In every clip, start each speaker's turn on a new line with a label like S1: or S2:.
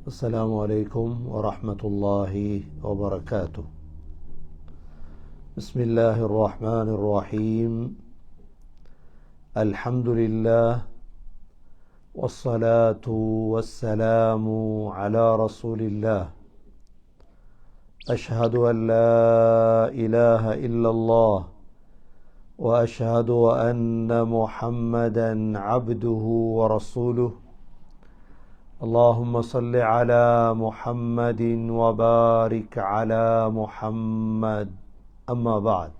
S1: السلام عليكم ورحمة الله وبركاته. بسم الله الرحمن الرحيم. الحمد لله والصلاة والسلام على رسول الله. أشهد أن لا إله إلا الله وأشهد أن محمدا عبده ورسوله. اللهم صل على محمد وبارك على محمد. أما بعد،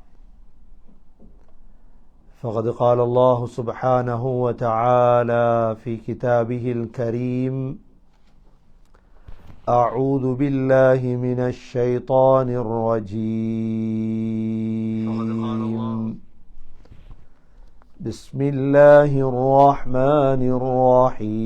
S1: فقد قال الله سبحانه وتعالى في كتابه الكريم: أعوذ بالله من الشيطان الرجيم. بسم الله الرحمن الرحيم.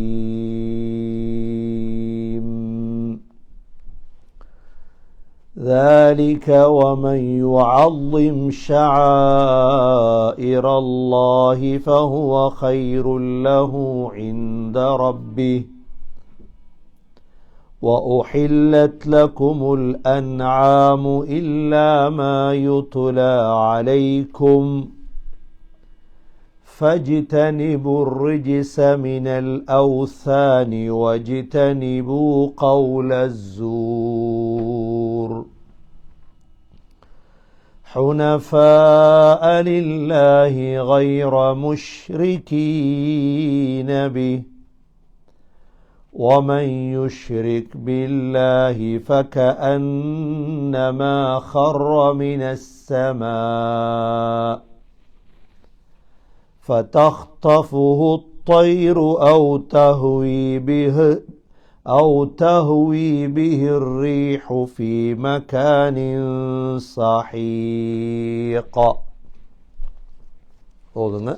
S1: ذلك ومن يعظم شعائر الله فهو خير له عند ربه وأحلت لكم الأنعام إلا ما يتلى عليكم فاجتنبوا الرجس من الأوثان واجتنبوا قول الزور حنفاء لله غير مشركين به ومن يشرك بالله فكأنما خر من السماء فتخطفه الطير أو تهوي به الريح في مكان سحيق. ஓதுங்க.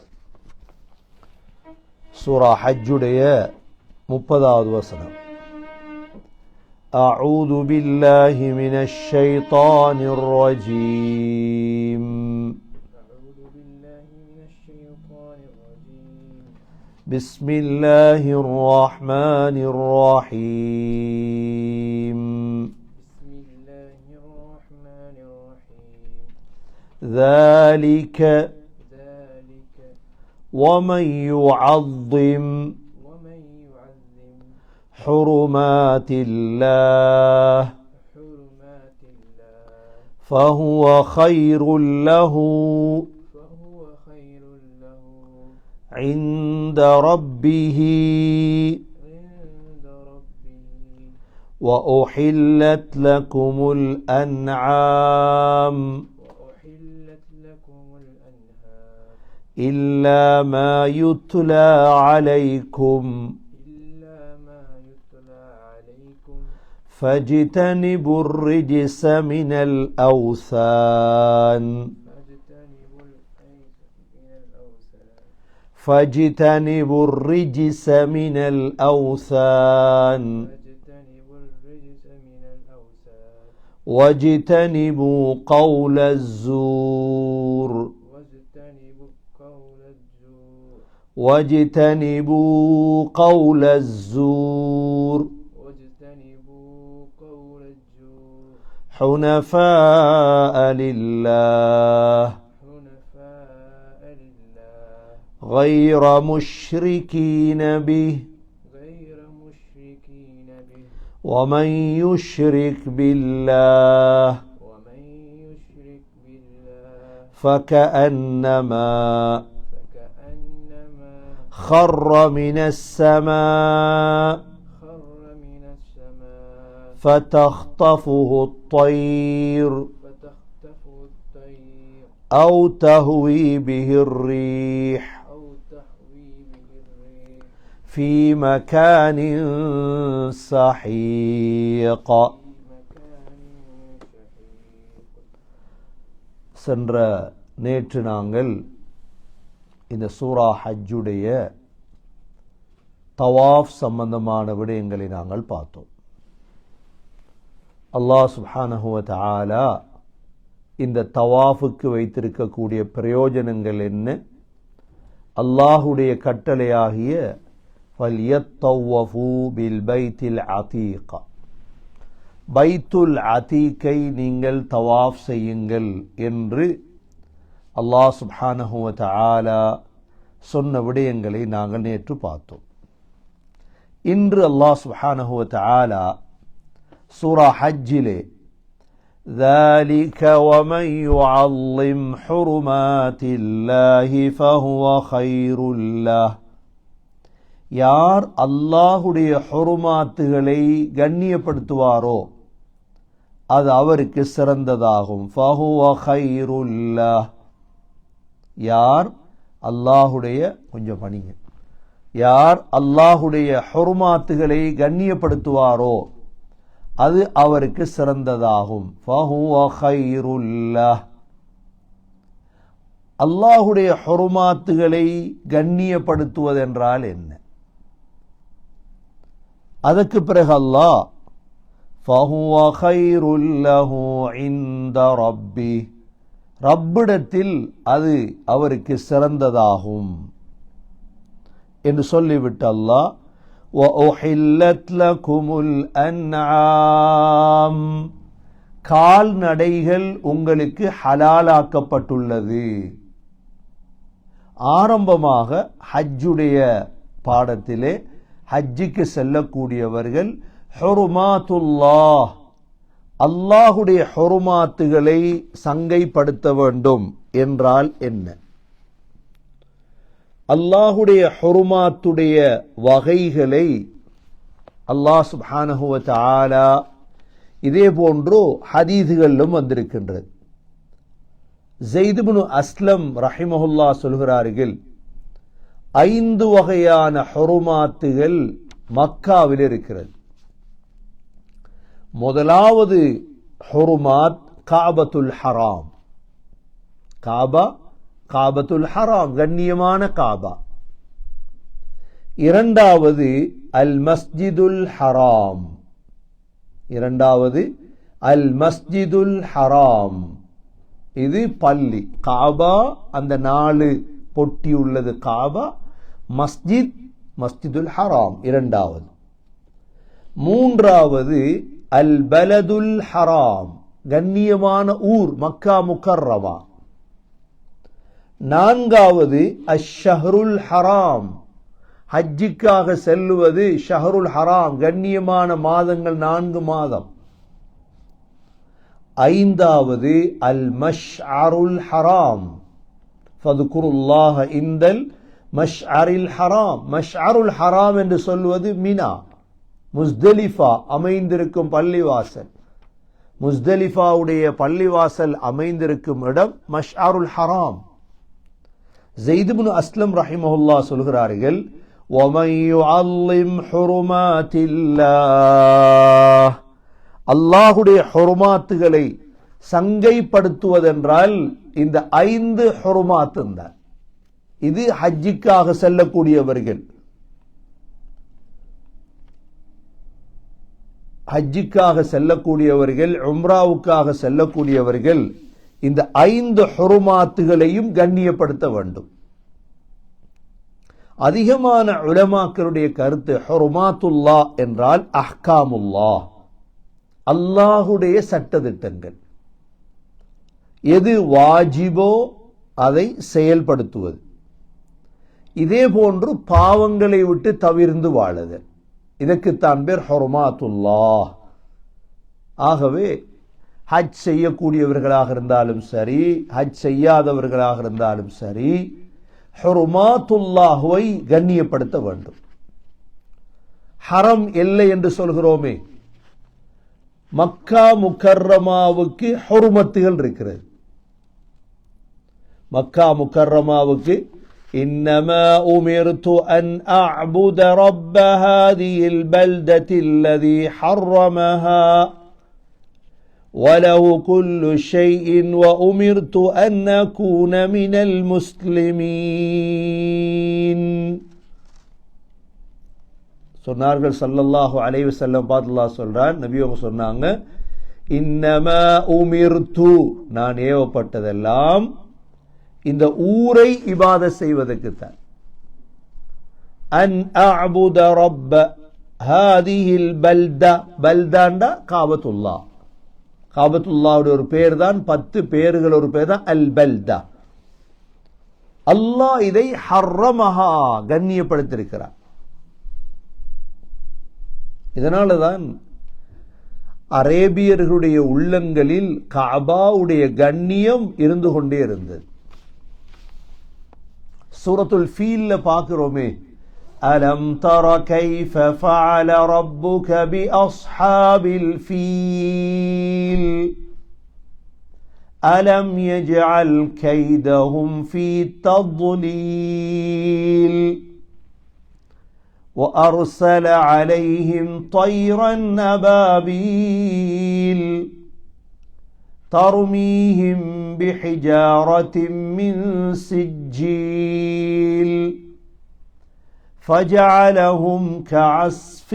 S1: சூரா ஹஜ்ஜுடைய 30வது வசனம். أعوذ بالله من الشيطان الرجيم. بسم الله الرحمن الرحيم. ذلك ومن يعظم حرمات الله فهو خير له عند ربه وأحلت لكم الأنعام إلا ما يتلى عليكم فاجتنبوا الرجس من الأوثان فاجتنبوا الرجس من الأوثان واجتنبوا قول الزور واجتنبوا قول الزور حنفاء لله غير مشركين به ومن يشرك بالله فكأنما خر من السماء فتخطفه الطير أو تهوي به الريح في مكان سحيق. சென்ற நேற்று நாங்கள் இந்த சூரா ஹஜ்ஜுடைய தவாஃப் சம்பந்தமான விடயங்களை நாங்கள் பார்த்தோம். அல்லாஹ் சுப்ஹானஹு வ தஆலா இந்த தவாஃபுக்கு வைத்திருக்கக்கூடிய பிரயோஜனங்கள் என்ன, அல்லாஹுடைய கட்டளையாகிய فَلْيَطَّوَّفُوا بِالْبَيْتِ الْعَتِيقِ பைத்துல் அதீக்கை நீங்கள் தவாஃப் செய்யுங்கள் என்று அல்லாஹ் சுப்ஹானஹு வ தஆலா சொன்ன விடயங்களை நாங்கள் நேற்று பார்த்தோம். இன்று அல்லாஹ் சுப்ஹானஹு வ தஆலா சூரா ஹஜ்ஜிலே ذَلِكَ وَمَنْ يُعَظِّمْ حُرُمَاتِ اللَّهِ فَهُوَ خَيْرٌ لَهُ யார் அல்லாஹுடைய ஹுருமாத்துகளை கண்ணியப்படுத்துவாரோ அது அவருக்கு சிறந்ததாகும். ஃபஹுவ கைருல் லஹ் யார் அல்லாஹுடைய கொஞ்சம் பணிங்க யார் அல்லாஹுடைய ஹுருமாத்துகளை கண்ணியப்படுத்துவாரோ அது அவருக்கு சிறந்ததாகும். ஃபஹுவ கைருல் லஹ் அல்லாஹுடைய ஹுருமாத்துகளை கண்ணியப்படுத்துவதென்றால் என்ன? அதற்கு பிறகு அல்லாஹ் فَهُوَ خَيْرٌ لَهُ عِنْدَ رَبِّهِ ரப்பிடத்தில் அது அவருக்கு சிறந்ததாகும் என்று சொல்லிவிட்டு அல்லாஹ் وَأُحِلَّتْ لَكُمُ الْأَنْعَامُ கால்நடைகள் உங்களுக்கு ஹலாலாக்கப்பட்டுள்ளது. ஆரம்பமாக ஹஜ்ஜுடைய பாடத்திலே ஹஜ்ஜுக்கு செல்லக்கூடியவர்கள் ஹுருமாத்துல்லாஹ் அல்லாஹுடைய ஹுருமாத்துகளை சங்கைப்படுத்த வேண்டும் என்றால் என்ன? அல்லாஹுடைய ஹுருமாத்துடைய வகைகளை அல்லாஹ் சுப்ஹானஹு வ தஆலா இதே போன்று ஹதீதுகளிலும் வந்திருக்கின்றது. ஸைத் இப்னு அஸ்லம் ரஹிமஹுல்லாஹ் சொல்கிறார்கள், 5 வகையான ஹுருமாத்துகள் மக்காவில் இருக்கிறது. முதலாவது ஹுருமாத் காபத்துல் ஹராம். காபத்துல் ஹராம் கண்ணியமான காபா. இரண்டாவது அல் மஸ்ஜிதுல் ஹராம். இது பள்ளி. காபா அந்த 4 பொட்டி உள்ளது காபா. மஸ்ஜிதுல் ஹராம் இரண்டாவது. மூன்றாவது அல் பலதுல் ஹராம் கண்ணியமான ஊர் மக்கா முக்கர்ரமா. நான்காவது அஷ்ஷஹ்ருல் ஹராம் ஹஜ்ஜுக்காக செல்லுவது ஷஹருல் ஹராம் கண்ணியமான மாதங்கள் 4 மாதம். ஐந்தாவது அல் மஷ்அருல் ஹராம் ஃபதுகுருல்லாஹ இந்தல் மஷ்அரில் ஹராம். மஷ்அருல் ஹராம் என்று சொல்வது மினா முஸ்தலிஃபா அமைந்திருக்கும் பள்ளிவாசல். முஸ்தலிஃபாவுடைய பள்ளிவாசல் அமைந்திருக்கும் இடம் மஷ்அருல் ஹராம். ஸைத் இப்னு அஸ்லம் ரஹிமஹுல்லாஹ் சொல்கிறார்கள், وَمَنْ يُعَظِّمْ حُرُمَاتِ اللَّهِ அல்லாஹுடைய ஹுருமாத்துகளை சங்கைப்படுத்துவதென்றால் இந்த 5 ஹுருமாத்து தான். இது ஹஜ்ஜுக்காக செல்லக்கூடியவர்கள், உம்ராவுக்காக செல்லக்கூடியவர்கள் இந்த 5 ஹுருமாத்துகளையும் கண்ணியப்படுத்த வேண்டும். அதிகமான உலமாக்களுடைய கருத்து ஹுருமாத்துல்லாஹ் என்றால் அஹ்காமுல்லாஹ் அல்லாஹுடைய சட்டதிட்டங்கள். எது வாஜிபோ அதை செயல்படுத்துவது. இதே போன்று பாவங்களை விட்டு தவிர்ந்து வாழுதல். இதற்குத்தான் பேர் ஹுருமாத்துல்லாஹ். ஆகவே ஹஜ் செய்யக்கூடியவர்களாக இருந்தாலும் சரி, ஹஜ் செய்யாதவர்களாக இருந்தாலும் சரி, ஹுருமாத்துல்லாஹுவை கண்ணியப்படுத்த வேண்டும். ஹரம் எல்லை என்று சொல்கிறோமே, மக்கா முக்கர்ரமாவுக்கு ஹுருமத்துகள் இருக்கிறது. மக்கா முக்கர்ரமாவுக்கு இன்னமா உமிர்து அன் அஅ்புத ரப்ப ஹாதிஹில் பல்தத்தில் லதி ஹர்ரமஹா وله كل شيء وأمرت أن أكون من المسلمين. சொன்னார்கள் ஸல்லல்லாஹு அலைஹி வஸல்லம். அல்லாஹ் சொல்றான், நபி அவங்க சொன்னாங்க, இன்னமா உமிர்து நான் ஏவப்பட்டதெல்லாம் இந்த ஊரை இபாதத் செய்வதற்குத்தான். அன் அஅபுத ரப்ப ஹாதிஹில் பல்தா. பல்தாண்டா காபத்துல்லா. காபத்துல்லாவுடைய ஒரு பேர் தான், 10 பேர்கள் ஒரு பேர் தான் அல் பல்தா. அல்லாஹ் இதை ஹர்ரமஹா கண்ணியப்படுத்தியிருக்கிறார். இதனாலதான் அரேபியர்களுடைய உள்ளங்களில் கஅபாவுடைய கண்ணியம் இருந்து கொண்டே இருந்தது. சூரத்துல் ஃபீல்ல பார்க்கிறோமே, அலம் தர கைஃப ஃபஅல ரப்புக பி அஸ்ஹாபில் ஃபீல் அலம் யஜ்அல் கைதஹும் ஃபீ தضلீல் وأرسل عليهم طيرا أبابيل ترميهم بحجارة من سجيل فجعلهم كعصف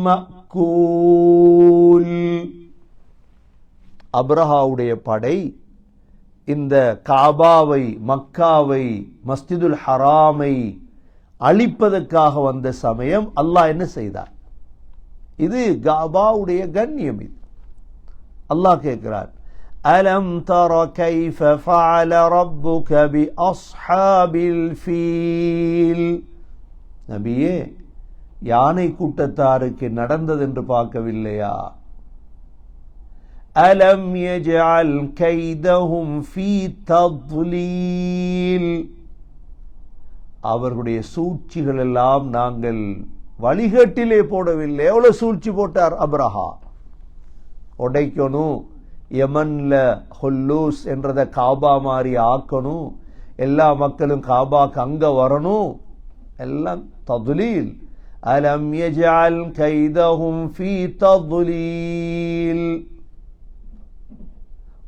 S1: مأكول. அப்ரஹாவுடைய படை இந்த காபாவை, மக்காவை, மஸ்ஜிதுல் ஹராமை அழிப்பதற்காக வந்த சமயம் அல்லாஹ் என்ன செய்தார்? இது காபாவுடைய கண்ணியம். இது அல்லாஹ் கேட்கிறார், அலம் தர கைஃப ஃபஅல ரப்புக பி அஸ்ஹாபில் ஃபீல். நபியே, யானை கூட்டத்தாருக்கு நடந்தது என்று பார்க்கவில்லையா? அலம் யஜ்அல் கைதஹும் ஃபீ தضلீல். அவர்களுடைய சூழ்ச்சிகள் எல்லாம் நாங்கள் வழிகட்டிலே போடவில்லை. எவ்வளவு சூழ்ச்சி போட்டார் அப்ரஹா. உடைக்கணும், யமன்ல ஹுல்லூஸ் என்றத காபா மாதிரி ஆக்கணும், எல்லா மக்களும் காபாக்கு அங்க வரணும், எல்லாம் ததுலீல். அலம் யஜ்அல் கைதஹும் ஃபீ தضلீல்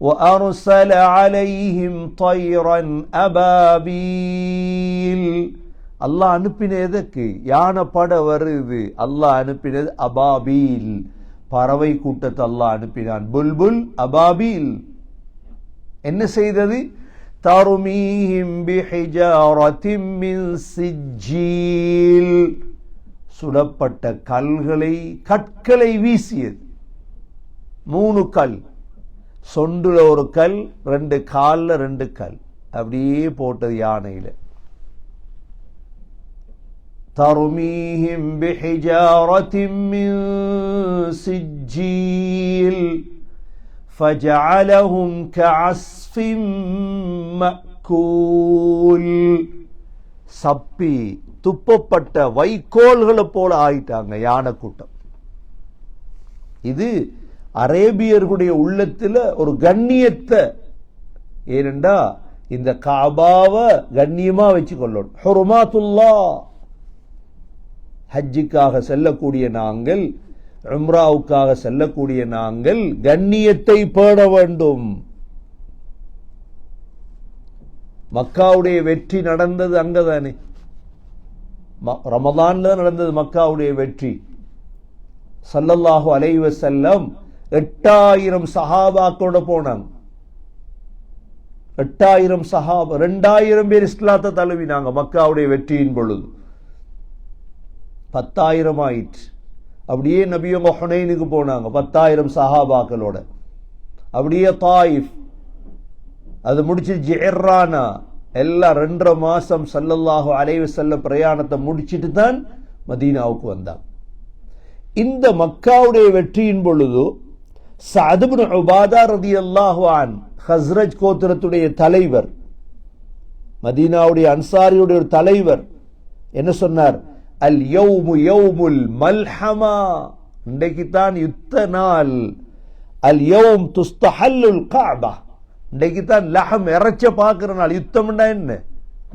S1: وأرسل عليهم طيرا أبابيل. அல்லாஹ் அனுப்பினது எதற்கு? யானை பட வருது, அல்லாஹ் அனுப்பினது அபாபீல், பறவை கூட்டத்தை அல்லாஹ் அனுப்பினான். புல்புல் அபாபீல் என்ன செய்தது? தருமீஹிம் பிஹிஜாரத்தின் மின் சிஜ்ஜீல். சுடப்பட்ட கல்களை, கற்களை வீசியது. 3 கல், சொண்டுல ஒரு கல், 2 கால்ல 2 கல், அப்படியே போட்டது யானையில. தருமீஹிம் பிஹிஜாரத்தின் மின் சிஜ்ஜீல் ஃபஜஅலஹும் கஅஸ்ஃபின் மஅக்கூல். சப்பி துப்பப்பட்ட வைக்கோல்களை போல ஆயிட்டாங்க யானை கூட்டம். இது அரேபியர்களுடைய உள்ளத்துல ஒரு கண்ணியத்தை, ஏனென்றா இந்த காபாவை கண்ணியமா வச்சு கொள்ளணும். ஹுர்மாத்துல்லாஹ். ஹஜ்ஜுக்காக செல்லக்கூடிய நாங்கள், உம்ராவுக்காக செல்லக்கூடிய நாங்கள் கண்ணியத்தை பேண வேண்டும். மக்காவுடைய வெற்றி நடந்தது அங்கதானே, ரமலான்ல நடந்தது மக்காவுடைய வெற்றி. ஸல்லல்லாஹு அலைஹி வஸல்லம் 8000 சஹாபாக்களோட போனாங்க. 8000 சஹாபா, 2000 பேர் இஸ்லாத்தை தழுவினாங்க மக்காவுடைய வெற்றியின் பொழுது. 10,000 ஆயிற்று. அப்படியே நபியவங்க ஹுனைனுக்கு போனாங்க 10,000 சஹாபாக்களோட. அப்படியே தாயிஃப், அது முடிச்சு ஜிஹ்ரானா, எல்லாம் 2.5 மாசம் ஸல்லல்லாஹு அலைஹி வஸல்லம் பிரயாணத்தை முடிச்சிட்டு தான் மதீனாவுக்கு வந்தாங்க. இந்த மக்காவுடைய வெற்றியின் பொழுது சஅத் இப்னு உபாதா ரலியல்லாஹு அன், ஹஸ்ரஜ் கோத்திரத்துடைய தலைவர், மதீனாவுடைய அன்சாரியுடைய ஒரு தலைவர் என்ன சொன்னார்? அல் யௌமு யௌமுல் மல்ஹமா. இன்றைக்கு தான் யுத்த நாள். அல் யௌம் துஸ்தஹல்லுல் கஅபா. இன்றைக்கு தான் லஹம் இறைச்ச பார்க்கிற நாள். யுத்தம்னா என்ன?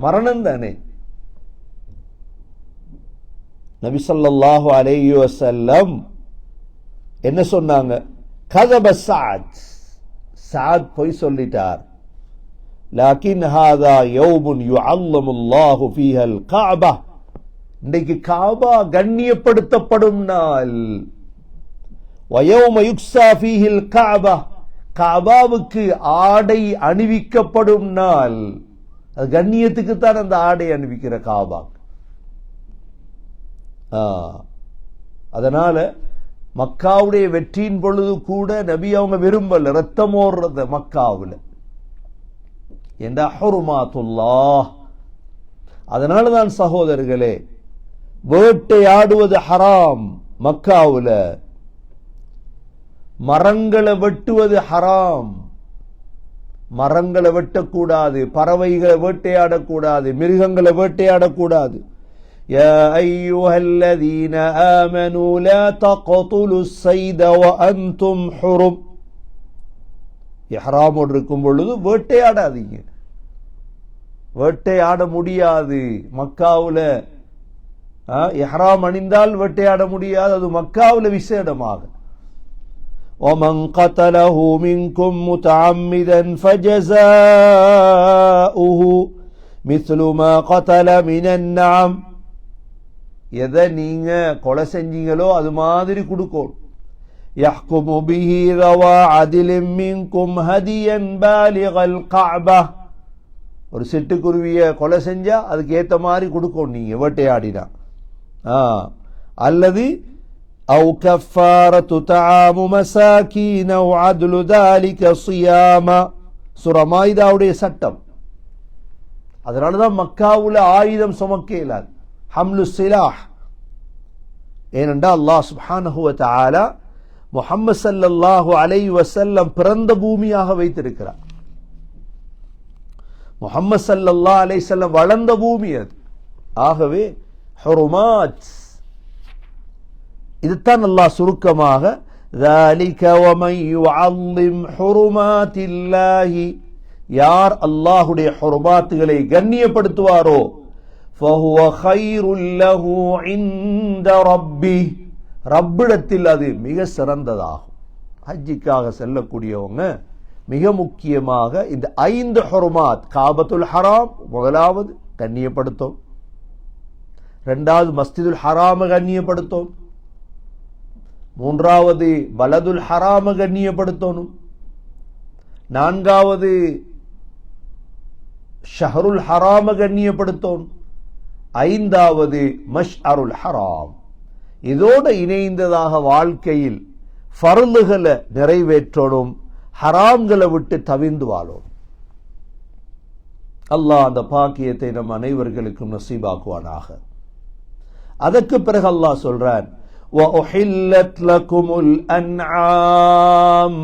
S1: மரணம் தானே. நபி ஸல்லல்லாஹு அலைஹி வஸல்லம் என்ன சொன்னாங்க? கதப சஅத், சஅத் பொய் சொல்லிட்டார். லாக்கின் ஹாதா யௌமுன் யுஅல்லமுல்லாஹு ஃபீஹல் கஅபா. இன்றைக்கு காபா கண்ணியப்படுத்தப்படும் நாள். வயௌம யுக்ஸா ஃபீஹில் கஅபா, காபாவுக்கு ஆடை அணிவிக்கப்படும் நாள். அது கண்ணியத்துக்கு தான் அந்த ஆடை அணிவிக்கிற காபா. அதனால மக்காவுடைய வெற்றியின் பொழுது கூட நபி அவங்க விரும்பல ரத்தம் ஓடுறத மக்காவுல என்ற ஹுர்மாத்துல்லாஹ். அதனாலதான் சகோதரர்களே, வேட்டையாடுவது ஹராம் மக்காவுல, மரங்களை வெட்டுவது ஹராம், மரங்களை வெட்டக்கூடாது, பறவைகளை வேட்டையாடக்கூடாது, மிருகங்களை வேட்டையாடக்கூடாது. يا أيها الذين آمنوا لا تقتلوا الصيد وأنتم حرم. இஹ்ராம் இருக்கும் பொழுது வேட்டையாடாதீங்க. வேட்டையாட முடியாது மக்காவுல. இஹ்ராம் அணிந்தால் வேட்டையாட முடியாது, அது மக்காவுல விசேடமாக. ومن قتله منكم متعمدا فجزاؤه مثل ما قتل من النعم. எதை நீங்க கொலை செஞ்சீங்களோ அது மாதிரி கொடுக்கணும். يحكم به ذوى عدل منكم هديا بالغ الكعبة. ஒரு சிட்டுக்குருவிய கொலை செஞ்சா அதுக்கு ஏத்த மாதிரி கொடுக்கணும் நீங்க வேட்டையாடினா. அல்லது أو كفارة طعام مساكين أو عدل ذلك صياما. சூரா மாயிதாவுடைய சட்டம். அதனாலதான் மக்காவுல ஆயுதம் சுமக்க இயலாது, ஹம்லு சிலாஹ். ஏனென்றால் அல்லாஹ் சுப்ஹானஹு வ தஆலா முஹம்மது ஸல்லல்லாஹு அலைஹி வஸல்லம் பிறந்த பூமியாக வைத்திருக்கிறார். முஹம்மது ஸல்லல்லாஹு அலைஹி வஸல்லம் வளர்ந்த பூமி அது. ஆகவே ஹுருமாத், இதுதான் அல்லாஹ் சுருக்கமாக ذَلِكَ وَمَنْ يُعَظِّمْ حُرُمَاتِ اللَّهِ, யார் அல்லாஹ்வுடைய ஹுருமாத்துகளை கண்ணியப்படுத்துவாரோ فَهُوَ خَيْرٌ لَهُ عِنْدَ رَبِّهِ, ரப்பிடத்தில் அது மிக சிறந்ததாகும். ஹஜ்ஜிக்காக செல்லக்கூடியவங்க மிக முக்கியமாக இந்த 5 ஹுருமாத், காபத்துல் ஹராம் முதலாவது கண்ணியப்படுத்தும், இரண்டாவது மஸ்ஜிதுல் ஹராம கண்ணியப்படுத்தும், மூன்றாவது பலதுல் ஹராம கண்ணியப்படுத்தணும், நான்காவது ஷஹருல் ஹராம கண்ணியப்படுத்தணும், ஐந்தாவது மஷ்அருல் ஹராம். இதோடு இணைந்ததாக வாழ்க்கையில் ஃபர்லுகளை நிறைவேற்றணும், ஹராம்களை விட்டு தவிர்ந்து வாழும். அல்லாஹ் அந்த பாக்கியத்தை நம் அனைவர்களுக்கும் நசீபாக்குவானாக. அதற்கு பிறகு அல்லாஹ் சொல்றான், وَأُحِلَّتْ لَكُمُ الْأَنْعَامُ,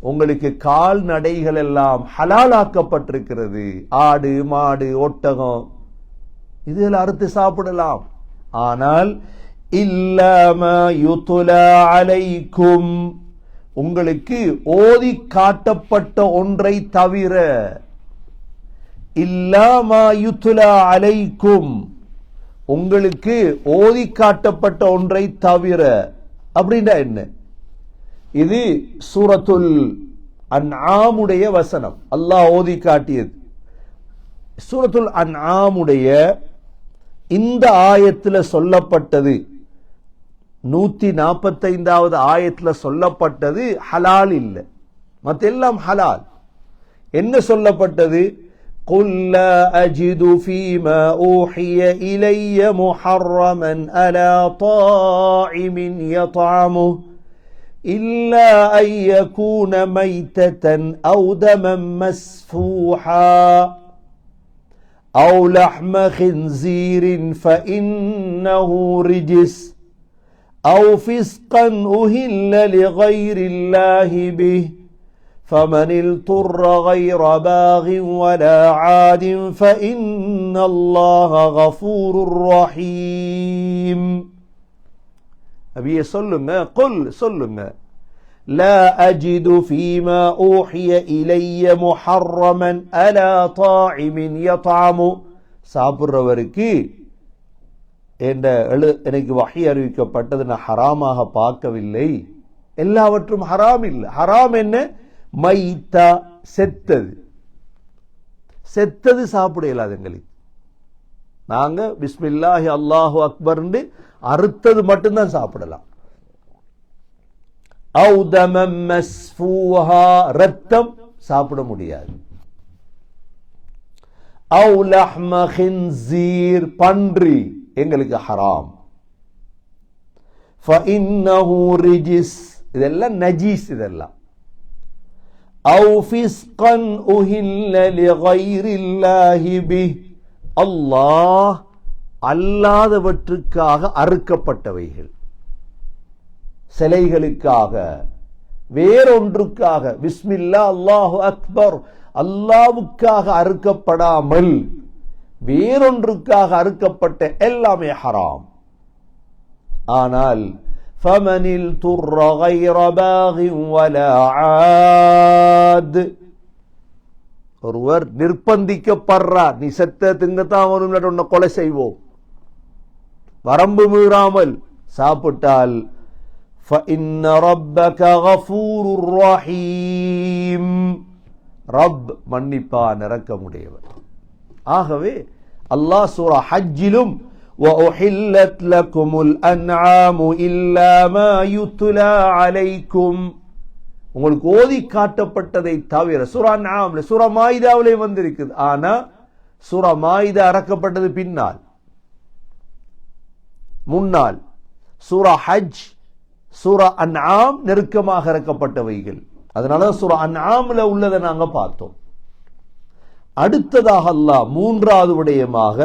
S1: உங்களுக்கு கால்நடைகள் எல்லாம் ஹலாலாக்கப்பட்டிருக்கிறது. ஆடு, மாடு, ஒட்டகம் இதில் அறுத்து சாப்பிடலாம். ஆனால் இல்லா மா யுத்லா அலைக்கும், உங்களுக்கு ஓதி காட்டப்பட்ட ஒன்றை தவிர. இல்லா மா யுத்லா அலைக்கும், உங்களுக்கு ஓதி காட்டப்பட்ட ஒன்றை தவிர. அப்படின்னா என்ன? இது சூரத்துல் அன்ஆமுடைய வசனம், அல்லாஹ் ஓதி காட்டியது. சூரத்துல் அன்ஆமுடைய இந்த ஆயத்தில் சொல்லப்பட்டது, 145வது ஆயத்தில் சொல்லப்பட்டது ஹலால் இல்லை, மத்தெல்லாம் ஹலால். என்ன சொல்லப்பட்டது? قُلْ لَا أَجِدُ فِيمَا أُوحِيَ إِلَيَّ مُحَرَّمًا عَلَى طَاعِمٍ يَطْعَمُهُ إِلَّا أَن يَكُونَ مَيْتَةً أَوْ دَمًا مَسْفُوحًا أَوْ لَحْمَ خِنْزِيرٍ فَإِنَّهُ رِجْسٌ أَوْ فِسْقًا أُهِلَّ لِغَيْرِ اللَّهِ بِهِ فَمَنِ اضْطُرَّ غَيْرَ بَاغٍ وَلَا عَادٍ فَإِنَّ اللَّهَ غَفُورٌ رَحِيمٌ. நபியே சொல்லுங்க, குல் சொல்லுங்க, லா அஜிது ஃபீமா ஊஹிய இலைய முஹர்ரமன் அலா தாஇமின் யத்அமு, சாப்பிடுறவருக்கு எனக்கு வஹி அறிவிக்கப்பட்டது நான் ஹராமாக பார்க்கவில்லை. எல்லாவற்றும் ஹராம் இல்லை. ஹராம் என்ன? மைத்தா, செத்தது. செத்தது சாப்பிட இயலாது எங்களுக்கு. நாங்க பிஸ்மில்லாஹி அல்லாஹு அக்பர் அறுத்தது மட்டும்தான் சாப்பிடலாம். அவு தமம் மஸ்ஃபூஹா, ரத்தம் சாப்பிட முடியாது. அவு லஹ்ம ஹின்ஸீர், பன்றி எங்களுக்கு ஹராம். فإنه رجس இதெல்லாம் நஜீஸ் இதெல்லாம் أو فسقا أهل لغير الله به அல்லாஹ் அல்லாதவற்றுக்காக அறுக்கப்பட்டவைகள், சிலைகளுக்காக வேறொன்றுக்காக பிஸ்மில்லா அல்லாஹு அக்பர் அல்லாவுக்காக அறுக்கப்படாமல் வேறொன்றுக்காக அறுக்கப்பட்ட எல்லாமே ஹராம். ஆனால் ஃபமனில் துர்ர கைர பாகின் வலா ஆத், ஒருவர் நிர்பந்திக்கப்படுறார், நீ செத்த திங்கத்தான் வரும், உன்னை கொலை செய்வோம், வரம்பு மீறாமல் சாப்பிட்டால் فإن ربك غفور رحيم, ரப் மன்னிப்பான் இரக்கமுடையவர். ஆகவே அல்லாஹ் சூரா ஹஜ்ஜிலும் وَأُحِلَّتْ لَكُمُ الْأَنْعَامُ إِلَّا مَا يُتْلَى عَلَيْكُمْ, உங்களுக்கு ஓதி காட்டப்பட்டதை தவிர சூரா அன்ஆம்ல சூரா மாயிதாவிலே வந்திருக்குது. ஆனா சூரா மாயிதா இறக்கப்பட்டது பின்னால், முன்னால் சூரா ஹஜ் சூரா அன்ஆம் நெருக்கமாக இறக்கப்பட்டவைகள். அதனால சூரா அன்ஆம்ல உள்ளதை நாங்க பார்த்தோம். அடுத்ததாக அல்லாஹ் மூன்றாவது விடயமாக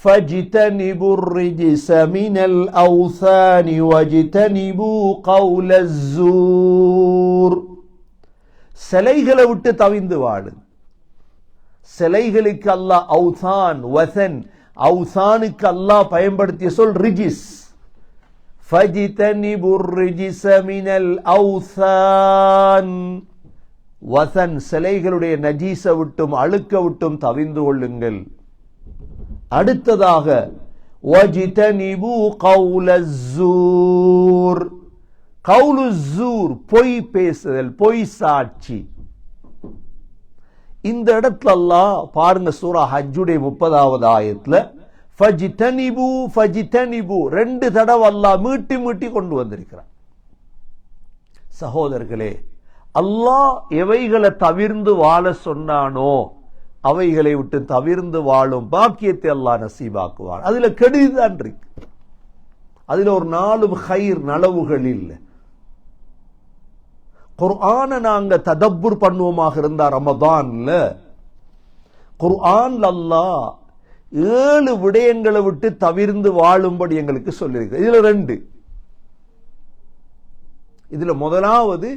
S1: فَاجْتَنِبُوا الرِّجْسَ مِنَ الْأَوْثَانِ وَاجْتَنِبُوا قَوْلَ الزُّورِ, சிலைகளை விட்டு தவிந்து வாழு. சிலைகளுக்கு அல்லாஹ் அவுதான் வசன், அவுசானுக்கு அல்லாஹ் பயன்படுத்திய சொல் ரிஜிஸ். فَاجْتَنِبُوا الرِّجْسَ مِنَ الْأَوْثَانِ, வசன் சிலைகளுடைய நஜீஸ விட்டும் அழுக்க விட்டும் தவிந்து கொள்ளுங்கள். அடுத்ததாக وَاجْتَنِبُوا قَوْلَ الزُّورِ, கவுலு ஸூர் பொய் பேசுதல், பொய் சாட்சி. இந்த இடத்துல அல்லாஹ் பாருங்க சூரா ஹஜ்ஜுடைய 30வது ஆயத்துல ஃபஜ்தனிபு ஃபஜ்தனிபு ரெண்டு தடவை அல்லாஹ் மீட்டி மீட்டி கொண்டு வந்திருக்கிறார். சகோதரர்களே, அல்லாஹ் எவைகளை தவிர்ந்து வாழ சொன்னானோ அவைகளை விட்டு தவிர்ந்து வாழும் பாக்கியத்தை அல்லாஹ் நசீபாக்குவான். அதுல கெடுதிதான் இருக்கு, அதுல ஒரு நாளும் ஹைர் நலவுகள் இல்லை. குர்ஆனை நாங்க ததப்புர் பண்ணுவோமாக இருந்தா ரமதான்ல குர்ஆன்ல அல்லாஹ் 7 விடயங்களை விட்டு தவிர்ந்து வாழும்படி எங்களுக்கு சொல்லியிருக்கு. இதுல 2, இதுல முதலாவது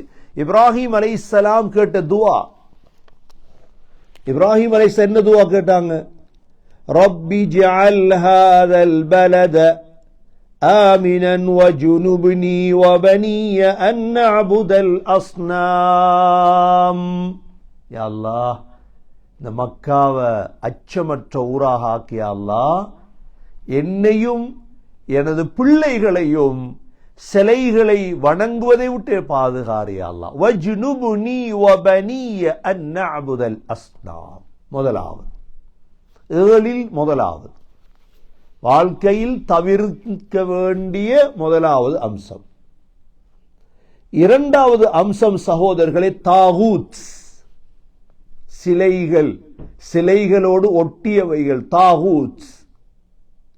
S1: இப்ராஹிம் அலைஹிஸ்ஸலாம் கேட்ட துஆ. இப்ராஹிம் அலைஹிஸ்ஸலாம் என்ன துஆ கேட்டாங்க? ரப்பி ஜஅல் ஹாதல் பலத ஆமினன் வஜுனுப்னி வபனிய அன் நஅபுதல் அஸ்னாம். யா அல்லாஹ், இந்த மக்காவை அச்சமற்ற ஊராக ஆக்கிய அல்லாஹ் என்னையும் எனது பிள்ளைகளையும் சிலைகளை வணங்குவதை விட்டு பாதுகாரியா அல்லாஹ். வஜ்னுப்னி வபனிய அன் நஅபுதல் அஸ்னாம். முதலாவது 7 முதலாவது வாழ்க்கையில் தவிர்க்க வேண்டிய முதலாவது அம்சம். இரண்டாவது அம்சம் சகோதரர்களே தாகூத், சிலைகள், சிலைகளோடு ஒட்டியவைகள் தாகூத்,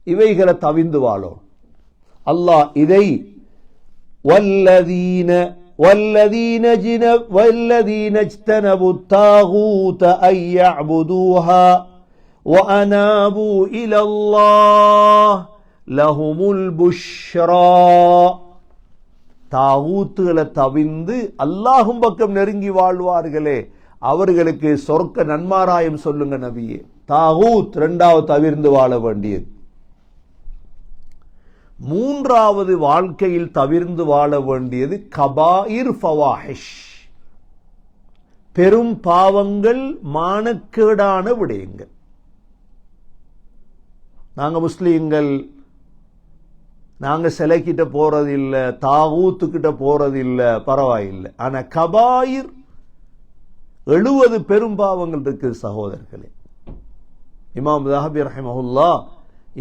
S1: இவைகளை தவிர்ந்து வாழும். அல்லாஹ் இதை والذين اجتنبوا الطاغوت أن يعبدوها وأنابوا إلى الله لهم البشرى. தாகூத்துகளை தவிர்ந்து அல்லாஹும் பக்கம் நெருங்கி வாழ்வார்களே அவர்களுக்கு சொர்க்க நன்மாராயம் சொல்லுங்க நபியே. தாகூத் இரண்டாவது தவிர்ந்து வாழ வேண்டியது. மூன்றாவது வாழ்க்கையில் தவிர்ந்து வாழ வேண்டியது கபாயிர் ஃபவாஹிஷ், பெரும் பாவங்கள், மானக்கேடான விடயங்கள். நாங்க முஸ்லீம்கள், நாங்க சிலைக்கிட்ட போறது இல்லை, தாகூத்துக்கிட்ட போறது இல்லை, பரவாயில்லை. ஆனா கபாயிர் 70 பெரும் பாவங்கள் இருக்கு சகோதரர்களே. இமாம் ஸஹபி ரஹிமஹுல்லாஹ்,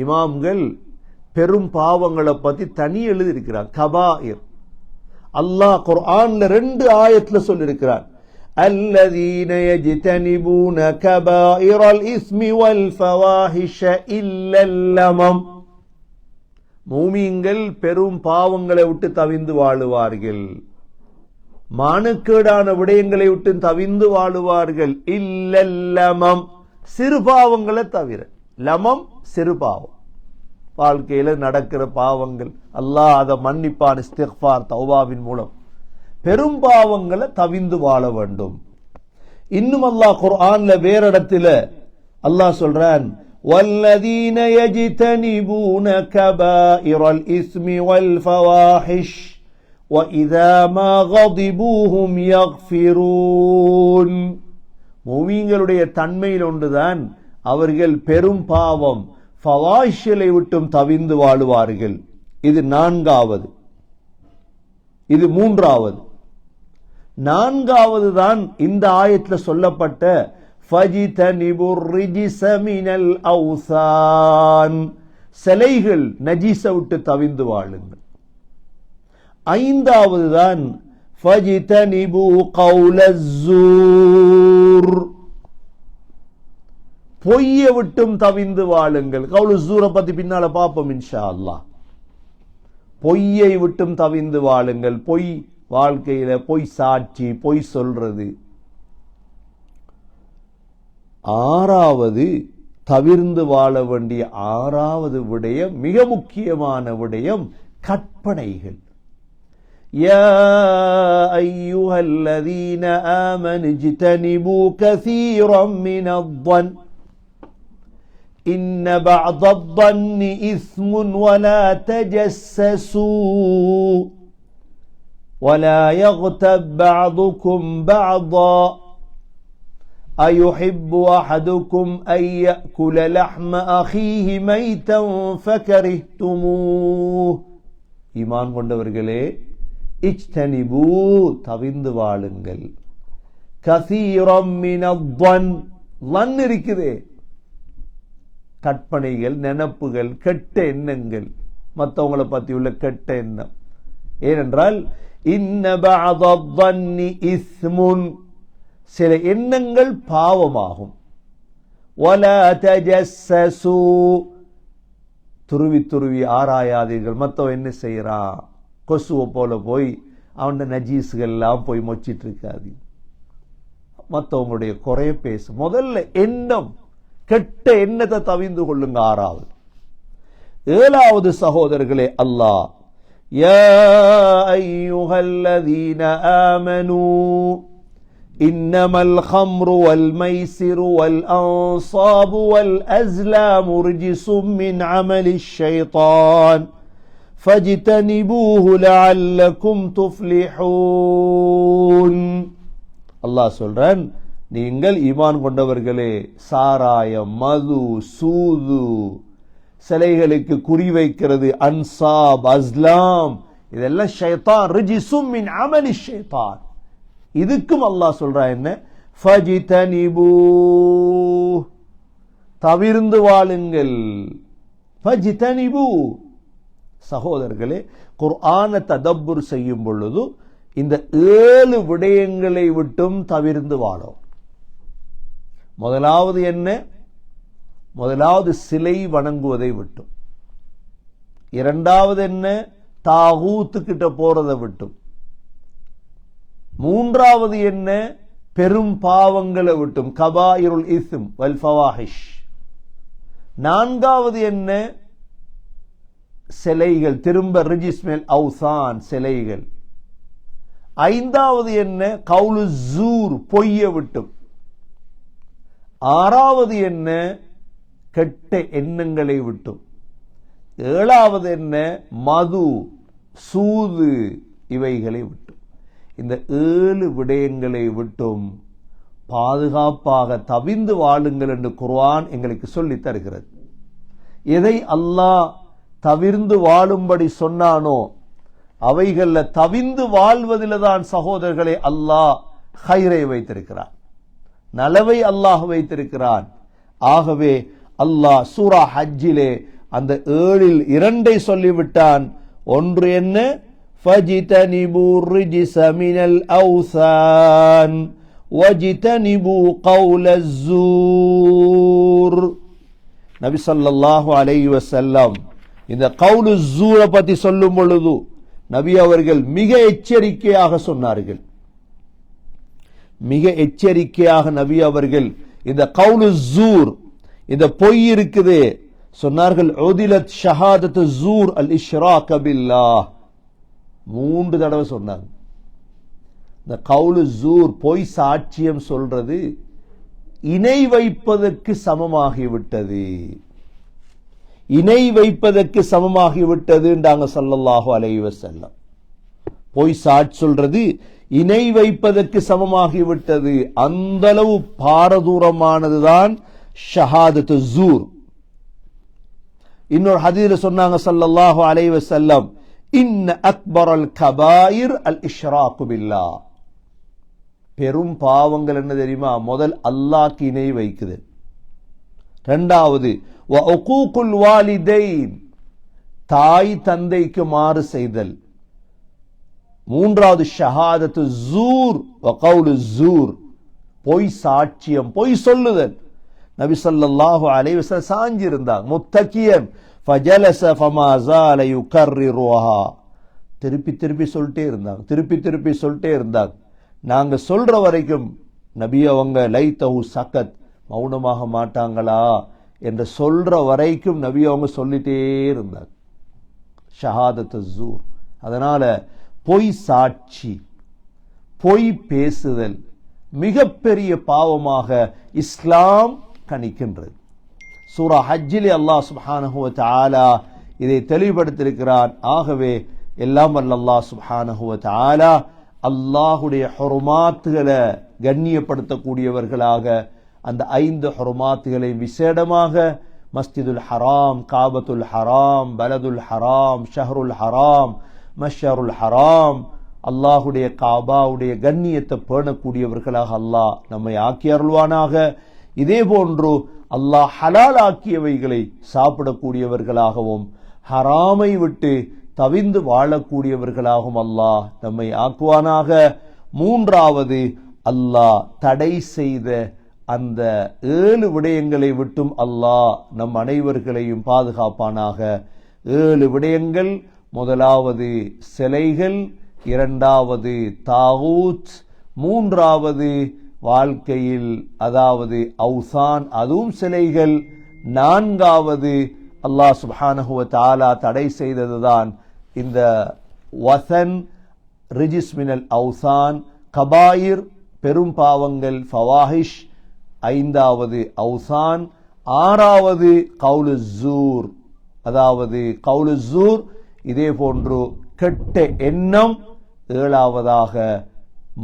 S1: இமாம்கள் பெரும் பாவங்களை பத்தி தனி எழுதி இருக்கிறார். கபாயிர் அல்லாஹ் குர்ஆன்ல 2 ஆயத்துல சொல்லியிருக்கிறார். الذين يجتنبون كبائر الإثم والفواحش إلا اللمم மூமின்கள் பெரும் பாவங்களை விட்டு தவிந்து வாழுவார்கள், மானக்கேடான விடயங்களை விட்டு தவிந்து வாழுவார்கள். இல்லல்லமம், சிறு பாவங்களை தவிர. லமம் சிறு பாவம், வாழ்க்கையில நடக்கிற பாவங்கள், அல்லாஹ் அதை மன்னிப்பான் இஸ்திக்ஃபார் தௌபாவின் மூலம். பெரும் பாவங்களை தவிந்து வாழ வேண்டும். இன்னும் அல்லாஹ் குர்ஆன்ல வேற இடத்துல அல்லாஹ் சொல்றான், வல்லதீன யஜ்தனிபூன கபாயிரல் இஸ்மி வல் ஃபவாஹிஷ் வஇதா மா கதிபூஹும் யக்ஃபிரூன். மூமின்களுடைய தன்மையில் ஒன்றுதான் அவர்கள் பெரும் பாவம் ஃபவாஹிஷை விட்டும் தவிந்து வாழுவார்கள். இது நான்காவது. இது மூன்றாவது. நான்காவது தான் இந்த ஆயத்துல சொல்லப்பட்ட ஃபஜ்தனிபுர் ரிஜ்ஸ மினல் அவ்சான், சிலைகள் நஜீஸ விட்டு தவிந்து வாழுங்கள். ஐந்தாவது தான் ஃபஜ்தனிபு கௌலஸ்ஸூர், பொய்யை விட்டும் தவிந்து வாழுங்கள். கௌலஸ்ஸூரை பத்தி பின்னால பார்ப்போம் இன்ஷா அல்லாஹ். பொய்யை விட்டும் தவிந்து வாழுங்கள். பொய் வாழ்க்கையில பொய் சாட்சி, பொய் சொல்றது. ஆறாவது தவிர்ந்து வாழ வேண்டிய ஆறாவது விடயம், மிக முக்கியமான விடயம், கற்பனைகள். யா அய்யுஹல்லதீன ஆமனு இஜ்தனிபு கஸீரம் மினல்-ظن إن بعض الظن إثم ولا تجسسوا ولا يغتب بعضكم بعضا أيحب أحدكم أن يأكل لحم أخيه ميتا فكرهتموه. ஈமான் கொண்டவர்களே, இஜ்தனிபு தவிந்து வாழுங்கள், கஸீரம் மினல்-ظن, லன் இருக்குதே, கற்பனைகள், நினப்புகள், கெட்ட எண்ணங்கள், மற்றவங்களை பற்றி உள்ள கெட்ட எண்ணம். ஏனென்றால் இன்ன பஅத-ظன்னி இஸ்முன், சில எண்ணங்கள் பாவமாகும். வலா தஜஸ்ஸசு, துருவி துருவி ஆராயாதீர்கள். மற்றவன் என்ன செய்யறான், கொசுவை போல போய் அவன் நஜீஸ்கள் எல்லாம் போய் மொச்சிட்டு இருக்காது. மற்றவங்களுடைய குறைய பேசு. முதல்ல எண்ணம், கெட்ட எண்ணத்தை தவிந்து கொள்ளுங்க. ஆறாவது. ஏழாவது சகோதரர்களே, அல்லாஹ் யா அய்யுஹல்லதீன ஆமனூ இன்னமல் ஹம்ரு வல் மைசிரு வல் அன்சாபு வல் அஸ்லாமு ரிஜ்ஸும் மின் அமலிஷ் ஷைத்தான் ஃபஜ்தனிபூஹு லஅல்லகும் துஃப்லிஹூன். அல்லாஹ் சொல்றான், நீங்கள் ஈமான் கொண்டவர்களே, சாராயம், மது, சூது, சிலைகளுக்கு குறிவைக்கிறது, அன்சாப், அஸ்லாம், இதெல்லாம் ஷைத்தான், ரிஜ்ஸும் மின் அமலிஷ் ஷைத்தான். இதுக்கும் அல்லாஹ் சொல்றான் என்ன, ஃபஜ்தனிபூ, தவிர்ந்து வாழுங்கள். ஃபஜ்தனிபூ. சகோதரர்களே, குர்ஆனை ததப்புர் செய்யும் பொழுது இந்த 7 விடயங்களை விட்டும் தவிர்ந்து வாழும். முதலாவது என்ன? முதலாவது சிலை வணங்குவதை விட்டும். இரண்டாவது என்ன? தாகூத்து கிட்ட போறதை விட்டும். மூன்றாவது என்ன? பெரும் பாவங்களை விட்டும், கபாயிருல் இஸ்ம் வல் ஃபவாஹிஷ். நான்காவது என்ன? சிலைகள், திரும்ப ரிஜிஸ்மெல் அவுசான், சிலைகள். ஐந்தாவது என்ன? கவுலு ஜூர், பொய்ய விட்டும். ஆறாவது என்ன? கெட்ட எண்ணங்களை விட்டும். ஏழாவது என்ன? மது, சூது, இவைகளை விட்டும். இந்த 7 விடயங்களை விட்டும் பாதுகாப்பாக தவிந்து வாழுங்கள் என்று குர்ஆன் எங்களுக்கு சொல்லி தருகிறது. எதை அல்லாஹ் தவிர்ந்து வாழும்படி சொன்னானோ அவைகள்ல தவிந்து வாழ்வதில் தான் சகோதரர்களை அல்லாஹ் ஹைரை வைத்திருக்கிறான், நலவை அல்லாஹ் வைத்திருக்கிறான். ஆகவே அல்லாஹ் சூரா ஹஜ்ஜிலே அந்த 7இல் 2 சொல்லிவிட்டான். ஒன்று என்ன? ஃபஜ்தனிபு ரிஜ்ஸ மினல் அவ்சான் வஜ்தனிபு கௌலஸ்ஸூர். நபி ஸல்லல்லாஹு அலைஹி வஸல்லம் இந்த கவுலு ஸூரை பத்தி சொல்லும் பொழுது நபி அவர்கள் மிக எச்சரிக்கையாக சொன்னார்கள். மிக எச்சரிக்கையாக நபி அவர்கள் இந்த கவுலு ஸூர், இந்த பொய் இருக்குது சொன்னார்கள். உதிலத் ஷஹாதத்து ஸூர் அல் இஷ்ராக் பில்லாஹ், 3 தடவை சொன்னாங்க. இந்த கவுலு ஸூர், பொய் சாட்சியம் சொல்றது இணை வைப்பதற்கு சமமாகிவிட்டது. இணை வைப்பதற்கு சமமாகிவிட்டதுன்றாங்க ஸல்லல்லாஹு அலைஹி வஸல்லம். பொய் சாட்சி சொல்றது இணை வைப்பதற்கு சமமாகிவிட்டது. அந்த அளவு பாரதூரமானதுதான் ஷஹாதத்து ஸூர். இன்னொரு ஹதீஸ்ல சொன்னாங்க ஸல்லல்லாஹு அலைஹி வஸல்லம், இன்ன அக்பரல் கபாயிர் அல் இஷ்ராக்கு பில்லாஹ். பெரும் பாவங்கள் என்ன தெரியுமா? முதல் அல்லாஹ்க்கு இணை வைக்குது. இரண்டாவது வ உகூகுல் வாலிதைன், தாய் தந்தைக்கு மாறு செய்தல். மூன்றாவது ஷஹாதத்து ஸூர் வ கவுலு ஸூர், பொய் சாட்சியம், பொய் சொல்லுதல். நபி ஸல்லல்லாஹு அலைஹி வஸல்லம் சாஞ்சிருந்தாங்க முத்தகியன், ஃபஜலஸ ஃபமா ஸால யுகர்ரிருஹா, திருப்பி திருப்பி சொல்லிட்டே இருந்தாங்க, திருப்பி திருப்பி சொல்லிட்டே இருந்தாங்க. நாங்க சொல்ற வரைக்கும் நபி அவங்க லைத்தஹு சகத், மௌனமாக மாட்டாங்களா என்று சொல்ற வரைக்கும் நபி அவங்க சொல்லிட்டே இருந்தாங்க. ஷஹாதத்து ஸூர். அதனால பொய் சாட்சி, பொய் பேசுதல் மிகப்பெரிய பாவமாக இஸ்லாம் கணிக்கின்றது. சூரா ஹஜ்ஜிலே அல்லாஹ் சுப்ஹானஹு வ தஆலா இதை தெளிவுபடுத்தியிருக்கிறான். ஆகவே எல்லாம் வல்ல அல்லாஹ் சுப்ஹானஹு வ தஆலா அல்லாஹுடைய ஹுருமாத்துகளை கண்ணியப்படுத்தக்கூடியவர்களாக அந்த 5 ஹுருமாத்துகளை விசேடமாக மஸ்ஜிதுல் ஹராம், காபத்துல் ஹராம், பலதுல் ஹராம், ஷஹருல் ஹராம், மஷ்ஷருல் ஹராம், அல்லாஹுடைய காபாவுடைய கண்ணியத்தை பேணக்கூடியவர்களாக அல்லாஹ் நம்மை ஆக்கி அருள்வானாக. இதே போன்று அல்லாஹ் ஹலால் ஆக்கியவைகளை சாப்பிடக்கூடியவர்களாகவும் ஹராமை விட்டு தவிந்து வாழக்கூடியவர்களாகவும் அல்லாஹ் நம்மை ஆக்குவானாக. மூன்றாவது, அல்லாஹ் தடை செய்த அந்த 7 விடயங்களை விட்டும் அல்லாஹ் நம் அனைவர்களையும் பாதுகாப்பானாக. 7 விடயங்கள். முதலாவது சிலைகள், இரண்டாவது தாகூத், மூன்றாவது வாழ்க்கையில் அதாவது அவுசான், அதுவும் சிலைகள், நான்காவது அல்லாஹ் சுப்ஹானஹு வ தஆலா தடை செய்ததுதான் இந்த வசன், ரிஜிஸ் மினல் அவுசான், கபாயிர் பெரும் பாவங்கள், ஃபவாஹிஷ், 5வது அவுசான், 6வது கவுலு ஸூர், அதாவது கவுலு ஸூர். இதே போன்று கெட்ட எண்ணம், 7வதாக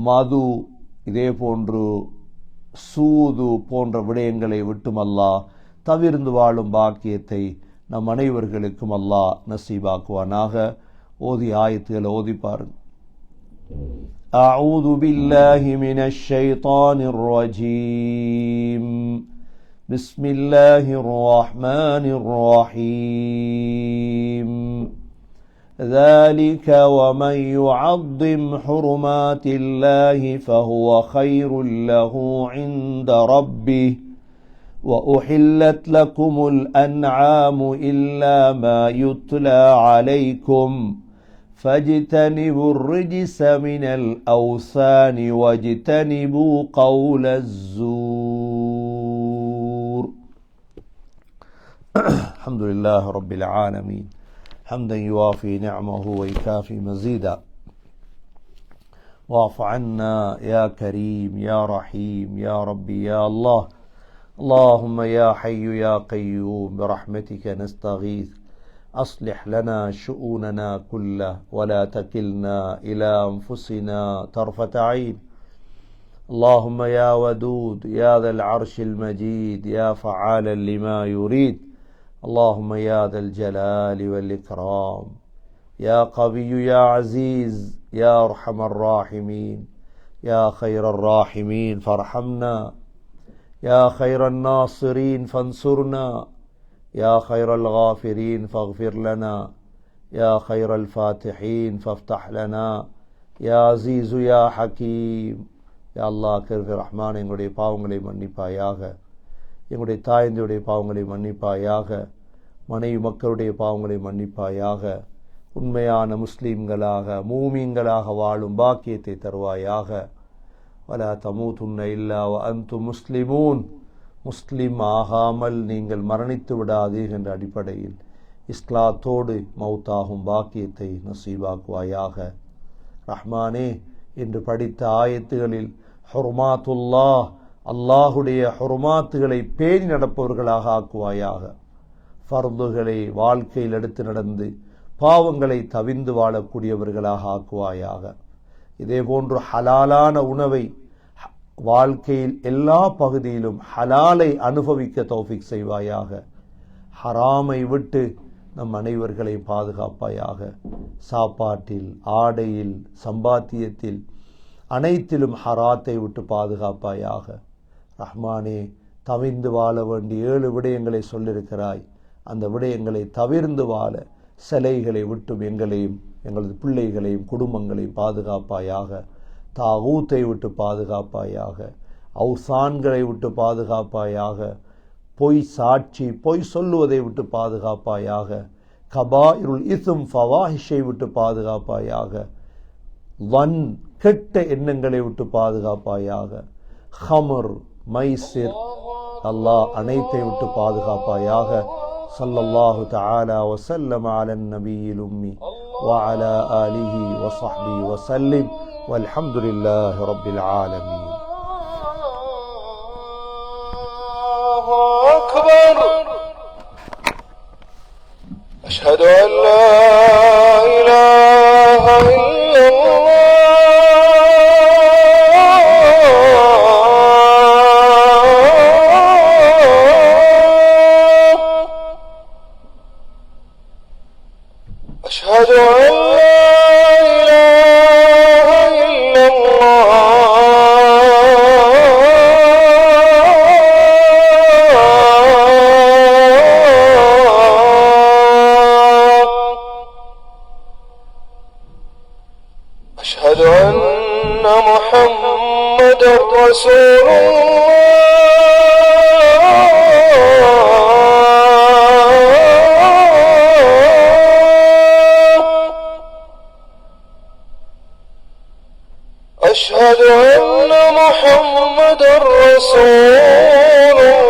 S1: மது, இதே போன்று சூது போன்ற விடயங்களை விட்டும் அல்லாஹ் தவிர்ந்து வாழும் பாக்கியத்தை நம் அனைவர்களுக்கும் அல்லாஹ் நசீபாக்குவானாக. ஓதி ஆயத்துகளை ஓதி பாருங்க. அஊது பில்லாஹி மினஷ் ஷைத்தானிர் ரஜீம். பிஸ்மில்லாஹிர் ரஹ்மானிர் ரஹீம். ذلك ومن يعظم حرمات الله فهو خير له عند ربه وأحلت لكم الأنعام إلا ما يتلى عليكم فاجتنبوا الرجس من الأوثان واجتنبوا قول الزور. الحمد لله رب العالمين حمدا يوافي نعمه ويكافي مزيدا. واعف عنا يا كريم يا رحيم يا ربي يا الله. اللهم يا حي يا قيوم برحمتك نستغيث أصلح لنا شؤوننا كله ولا تكلنا إلى أنفسنا طرفة عين. اللهم يا ودود يا ذا العرش المجيد يا فعالا لما يريد. اللهم يا ذا الجلال والإكرام يا قوي يا عزيز يا أرحم الراحمين يا خير الراحمين فارحمنا يا خير الناصرين فانصرنا يا خير الغافرين فاغفر لنا يا خير الفاتحين فافتح لنا يا عزيز يا حكيم. يا الله கிருபை ரஹ்மான், எங்களுடைய பாவங்களை மன்னிப்பாயாக, எங்களுடைய தாய்ந்தருடைய பாவங்களை மன்னிப்பாயாக, மனைவி மக்களுடைய பாவங்களை மன்னிப்பாயாக. உண்மையான முஸ்லீம்களாக மூமீன்களாக வாழும் பாக்கியத்தை தருவாயாக. வலா தமூதுன்ன இல்லா வ அன்தும் முஸ்லிமூன், முஸ்லிம் ஆகாமல் நீங்கள் மரணித்து விடாதீர் என்ற அடிப்படையில் இஸ்லாத்தோடு மௌத்தாகும் பாக்கியத்தை நசீபாக்குவாயாக. ரஹ்மானே, இன்று படித்த ஆயத்துகளில் ஹுர்மாத்துல்லாஹ், அல்லாஹுடைய ஹுர்மாத்துகளை பேணி நடப்பவர்களாக ஆக்குவாயாக. ஃபர்துகளை வாழ்க்கையில் எடுத்து நடந்து பாவங்களை தவிர்ந்து வாழக்கூடியவர்களாக ஆக்குவாயாக. இதே போன்று ஹலாலான உணவை வாழ்க்கையில் எல்லா பகுதியிலும் ஹலாலை அனுபவிக்க தௌஃபீக் செய்வாயாக. ஹராமை விட்டு நம் அனைவர்களை பாதுகாப்பாயாக. சாப்பாட்டில், ஆடையில், சம்பாத்தியத்தில் அனைத்திலும் ஹராத்தை விட்டு பாதுகாப்பாயாக. ரஹ்மானே, தவிர்ந்து வாழ வேண்டிய 7 விடயங்களை சொல்லியிருக்கிறாய். அந்த விடயங்களை தவிர்ந்து வாழ சிலைகளை விட்டும் எங்களையும் எங்களது பிள்ளைகளையும் குடும்பங்களையும் பாதுகாப்பாயாக. தாகூத்தை விட்டு பாதுகாப்பாயாக. அவுசான்களை விட்டு பாதுகாப்பாயாக. பொய் சாட்சி, பொய் சொல்லுவதை விட்டு பாதுகாப்பாயாக. கபாயிருல் இஸ்ம் ஃபவாஹிஷை விட்டு பாதுகாப்பாயாக. கெட்ட எண்ணங்களை விட்டு பாதுகாப்பாயாக. ஹமர், மைசிர், அல்லாஹ் அனைத்தை விட்டு பாதுகாப்பாயாக. ஸல்லல்லாஹு தஆலா வஸல்லம் அலன் நபியில் உம்மி வஅலா ஆலிஹி வஸஹ்பிஹி வஸல்லிம் வல்ஹம்துலில்லாஹி ரப்பில் ஆலமீன்.
S2: أشهد أن لا إله إلا الله. أشهد أن لا إله إلا أشهد أن محمدا رسول الله. أشهد أن محمدا رسول الله.